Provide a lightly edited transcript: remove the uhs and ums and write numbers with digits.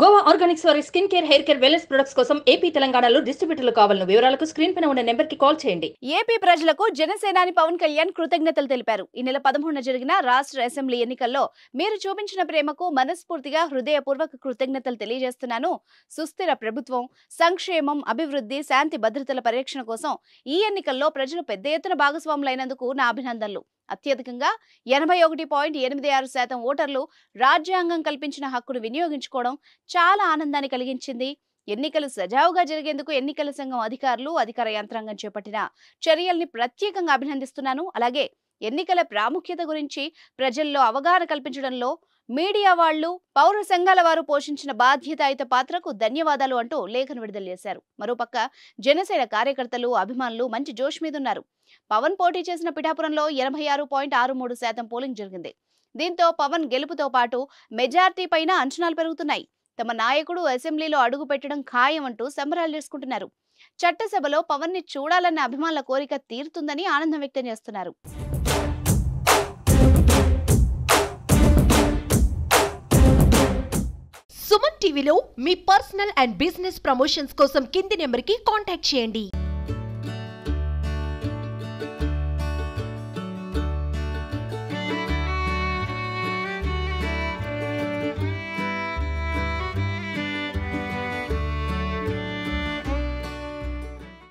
Goa Organics వారి skin care, hair care, wellness products కోసం AP, తెలంగాణలో డిస్ట్రిబ్యూటర్లు కావాలను వివరాలకు స్క్రీన్ పైన ఉన్న నెంబర్ కి కాల్ చేయండి. ఏపీ ప్రజలకు జనసేనాని పవన్ కళ్యాణ్ కృతజ్ఞతలు తెలిపారు. ఈ నెల 13న జరిగిన రాష్ట్ర అసెంబ్లీ ఎన్నికల్లో మీరు చూపించిన ప్రేమకు మనస్ఫూర్తిగా హృదయపూర్వక కృతజ్ఞతలు తెలియజేస్తున్నాను. సుస్థిర ప్రభుత్వం, సంక్షేమం, అభివృద్ధి, శాంతి భద్రతల పరిరక్షణ కోసం ఈ ఎన్నికల్లో ప్రజలు పెద్ద ఎత్తున భాగస్వాములైనందుకు నా అభినందనలు. అత్యధికంగా 81.86% ఓటర్లు రాజ్యాంగం కల్పించిన హక్కును వినియోగించుకోవడం చాలా ఆనందాన్ని కలిగించింది. ఎన్నికలు సజావుగా జరిగేందుకు ఎన్నికల సంఘం అధికారులు, అధికార యంత్రాంగం చేపట్టిన చర్యల్ని ప్రత్యేకంగా అభినందిస్తున్నాను. అలాగే ఎన్నికల ప్రాముఖ్యత గురించి ప్రజల్లో అవగాహన కల్పించడంలో మీడియా వాళ్లు, పౌర సంఘాల వారు పోషించిన బాధ్యతాయుత పాత్రకు ధన్యవాదాలు అంటూ లేఖను విడుదల చేశారు. మరోపక్క జనసేన కార్యకర్తలు, అభిమానులు మంచి జోష్ మీదున్నారు. పవన్ పోటీ చేసిన పిఠాపురంలో 86.63% పోలింగ్ జరిగింది. దీంతో పవన్ గెలుపుతో పాటు మెజార్టీ పైన అంచనాలు పెరుగుతున్నాయి. తమ నాయకుడు అసెంబ్లీలో అడుగు పెట్టడం ఖాయం అంటూ సంబరాలు చేసుకుంటున్నారు. చట్టసభలో పవన్ ని చూడాలన్న అభిమానుల కోరిక తీరుతుందని ఆనందం వ్యక్తం చేస్తున్నారు. సుమన్ టీవీలో మీ పర్సనల్ అండ్ బిజినెస్ ప్రమోషన్స్ కోసం కింది నెంబర్కి కాంటాక్ట్ చేయండి.